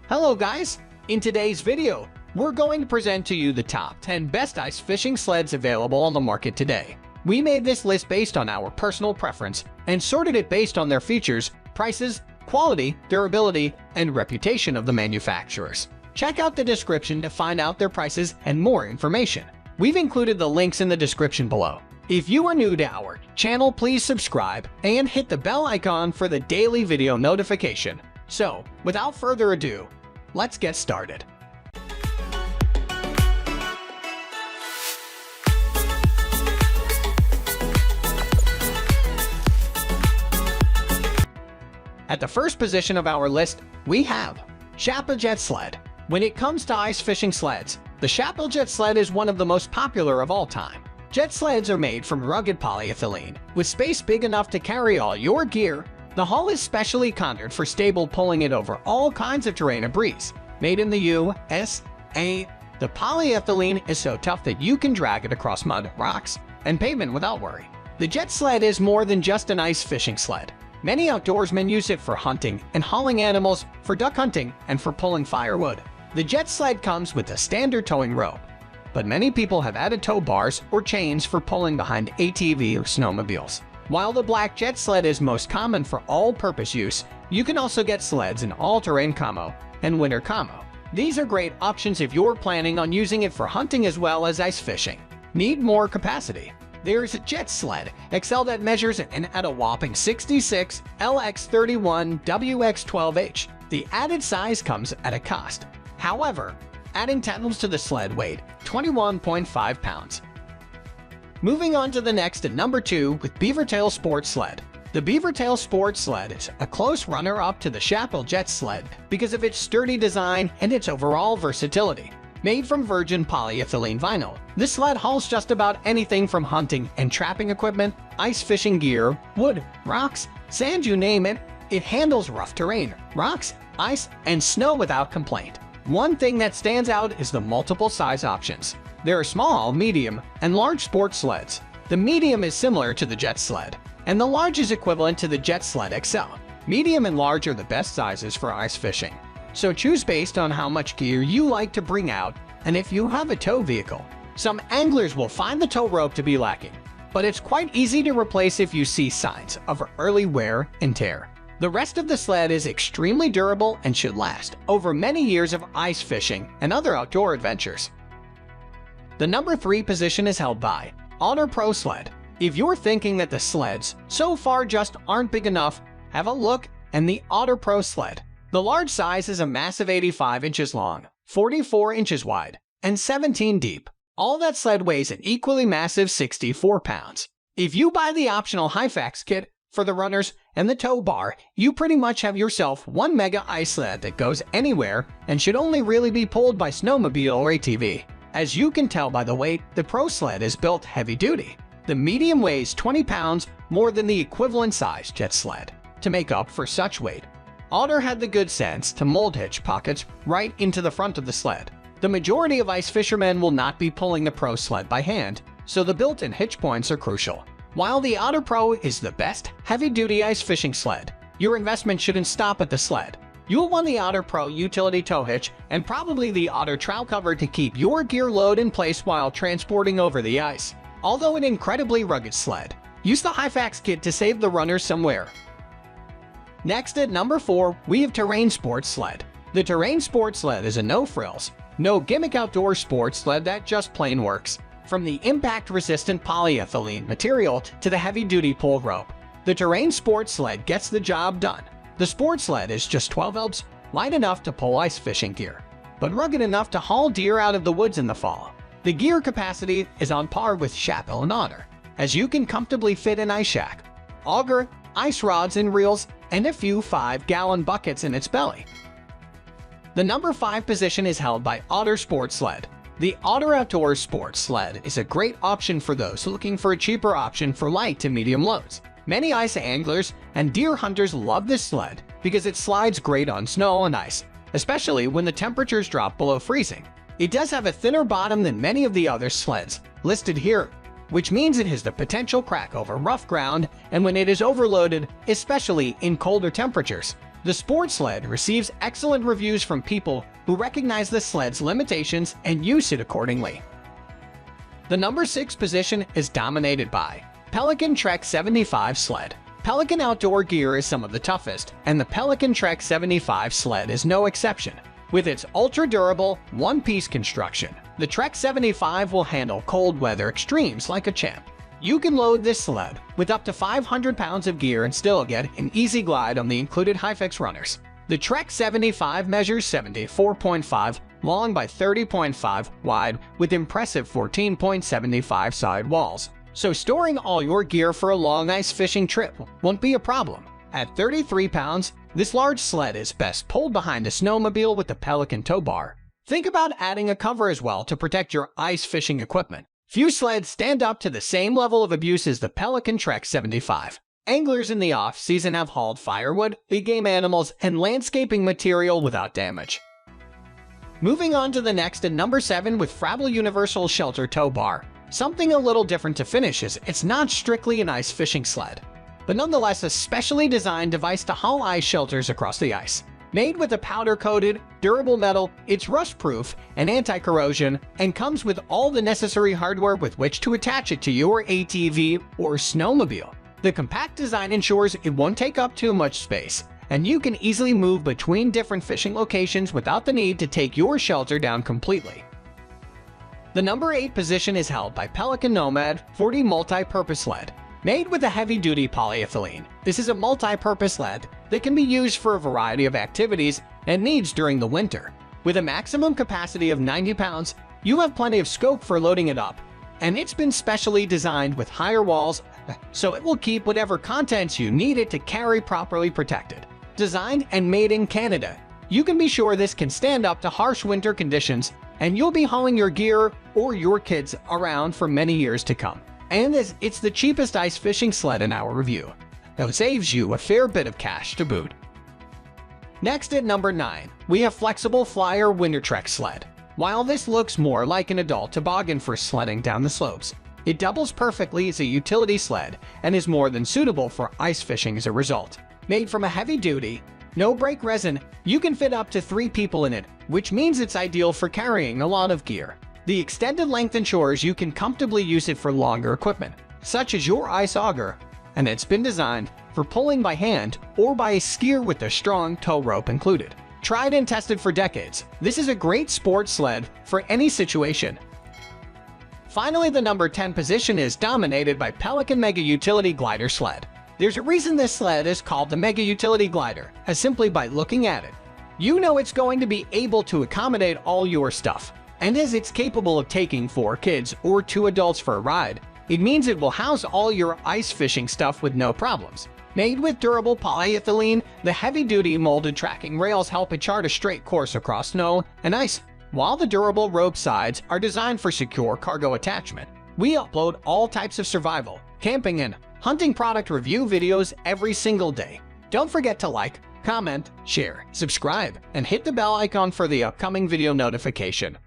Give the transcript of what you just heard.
Hello guys! In today's video, we're going to present to you the top 10 best ice fishing sleds available on the market today. We made this list based on our personal preference and sorted it based on their features, prices, quality, durability, and reputation of the manufacturers. Check out the description to find out their prices and more information. We've included the links in the description below. If you are new to our channel, please subscribe and hit the bell icon for the daily video notification. So, without further ado, let's get started. At the first position of our list, we have Shappell Jet Sled. When it comes to ice fishing sleds, the Shappell Jet Sled is one of the most popular of all time. Jet sleds are made from rugged polyethylene, with space big enough to carry all your gear. The hull is specially contoured for stable pulling it over all kinds of terrain and breeze. Made in the USA, the polyethylene is so tough that you can drag it across mud, rocks, and pavement without worry. The Jet Sled is more than just an ice fishing sled. Many outdoorsmen use it for hunting and hauling animals, for duck hunting, and for pulling firewood. The Jet Sled comes with a standard towing rope, but many people have added tow bars or chains for pulling behind ATV or snowmobiles. While the black Jet Sled is most common for all-purpose use, you can also get sleds in all-terrain camo and winter camo. These are great options if you're planning on using it for hunting as well as ice fishing. Need more capacity? There's a Jet Sled XL that measures in at a whopping 66 LX31 WX12H. The added size comes at a cost. However, adding tendrils to the sled weighed 21.5 pounds. Moving on to the next at number 2 with Beavertail Sports Sled. The Beavertail Sports Sled is a close runner-up to the Shappell Jet Sled because of its sturdy design and its overall versatility. Made from virgin polyethylene vinyl, this sled hauls just about anything from hunting and trapping equipment, ice fishing gear, wood, rocks, sand, you name it. It handles rough terrain, rocks, ice, and snow without complaint. One thing that stands out is the multiple size options. There are small, medium, and large sports sleds. The medium is similar to the Jet Sled, and the large is equivalent to the Jet Sled XL. Medium and large are the best sizes for ice fishing, so choose based on how much gear you like to bring out and if you have a tow vehicle. Some anglers will find the tow rope to be lacking, but it's quite easy to replace if you see signs of early wear and tear. The rest of the sled is extremely durable and should last over many years of ice fishing and other outdoor adventures. The number 3 position is held by Otter Pro Sled. If you're thinking that the sleds so far just aren't big enough, have a look at the Otter Pro Sled. The large size is a massive 85 inches long, 44 inches wide, and 17 deep. All that sled weighs an equally massive 64 pounds. If you buy the optional Hyfax kit for the runners and the tow bar, you pretty much have yourself one mega ice sled that goes anywhere and should only really be pulled by snowmobile or ATV. As you can tell by the weight, the Pro Sled is built heavy-duty. The medium weighs 20 pounds more than the equivalent size Jet Sled. To make up for such weight, Otter had the good sense to mold hitch pockets right into the front of the sled. The majority of ice fishermen will not be pulling the Pro Sled by hand, so the built-in hitch points are crucial. While the Otter Pro is the best heavy-duty ice fishing sled, your investment shouldn't stop at the sled. You'll want the Otter Pro utility tow hitch and probably the Otter trout cover to keep your gear load in place while transporting over the ice. Although an incredibly rugged sled, use the Hyfax kit to save the runners somewhere. Next at number 4, we have Terrain Sports Sled. The Terrain Sports Sled is a no-frills, no-gimmick outdoor sports sled that just plain works. From the impact-resistant polyethylene material to the heavy-duty pull rope, the Terrain Sports Sled gets the job done. The sports sled is just 12 elbs, light enough to pull ice fishing gear, but rugged enough to haul deer out of the woods in the fall. The gear capacity is on par with Shappell and Otter, as you can comfortably fit an ice shack, auger, ice rods and reels, and a few 5-gallon buckets in its belly. The number 5 position is held by Otter Sports Sled. The Otter Outdoor Sports Sled is a great option for those looking for a cheaper option for light to medium loads. Many ice anglers and deer hunters love this sled because it slides great on snow and ice, especially when the temperatures drop below freezing. It does have a thinner bottom than many of the other sleds listed here, which means it has the potential crack over rough ground and when it is overloaded, especially in colder temperatures. The sport sled receives excellent reviews from people who recognize the sled's limitations and use it accordingly. The number 6 position is dominated by Pelican Trek 75 Sled. Pelican outdoor gear is some of the toughest, and the Pelican Trek 75 sled is no exception. With its ultra-durable, one-piece construction, the Trek 75 will handle cold weather extremes like a champ. You can load this sled with up to 500 pounds of gear and still get an easy glide on the included HiFix runners. The Trek 75 measures 74.5 long by 30.5 wide with impressive 14.75 side walls. So storing all your gear for a long ice fishing trip won't be a problem. At 33 pounds, this large sled is best pulled behind a snowmobile with the Pelican tow bar. Think about adding a cover as well to protect your ice fishing equipment. Few sleds stand up to the same level of abuse as the Pelican Trek 75. Anglers in the off-season have hauled firewood, big game animals, and landscaping material without damage. Moving on to the next at number 7 with Frabill Universal Shelter Tow Bar. Something a little different to finish is it's not strictly an ice fishing sled, but nonetheless a specially designed device to haul ice shelters across the ice. Made with a powder-coated, durable metal, it's rust-proof and anti-corrosion, and comes with all the necessary hardware with which to attach it to your ATV or snowmobile. The compact design ensures it won't take up too much space, and you can easily move between different fishing locations without the need to take your shelter down completely. The number 8 position is held by Pelican Nomad 40 Multi-Purpose Sled. Made with a heavy-duty polyethylene, this is a multi-purpose sled that can be used for a variety of activities and needs during the winter. With a maximum capacity of 90 pounds, you have plenty of scope for loading it up, and it's been specially designed with higher walls so it will keep whatever contents you need it to carry properly protected. Designed and made in Canada, you can be sure this can stand up to harsh winter conditions, and you'll be hauling your gear or your kids around for many years to come. And it's the cheapest ice fishing sled in our review. That saves you a fair bit of cash to boot. Next at number 9, we have Flexible Flyer Winter Trek Sled. While this looks more like an adult toboggan for sledding down the slopes, it doubles perfectly as a utility sled and is more than suitable for ice fishing as a result. Made from a heavy-duty, no-break resin, you can fit up to 3 people in it, which means it's ideal for carrying a lot of gear. The extended length ensures you can comfortably use it for longer equipment, such as your ice auger, and it's been designed for pulling by hand or by a skier with a strong tow rope included. Tried and tested for decades, this is a great sports sled for any situation. Finally, the number 10 position is dominated by Pelican Mega Utility Glider Sled. There's a reason this sled is called the Mega Utility Glider, as simply by looking at it, you know it's going to be able to accommodate all your stuff. And as it's capable of taking 4 kids or 2 adults for a ride, it means it will house all your ice fishing stuff with no problems. Made with durable polyethylene, the heavy-duty molded tracking rails help it chart a straight course across snow and ice, while the durable rope sides are designed for secure cargo attachment. We upload all types of survival, camping, and hunting product review videos every single day. Don't forget to like, comment, share, subscribe, and hit the bell icon for the upcoming video notification.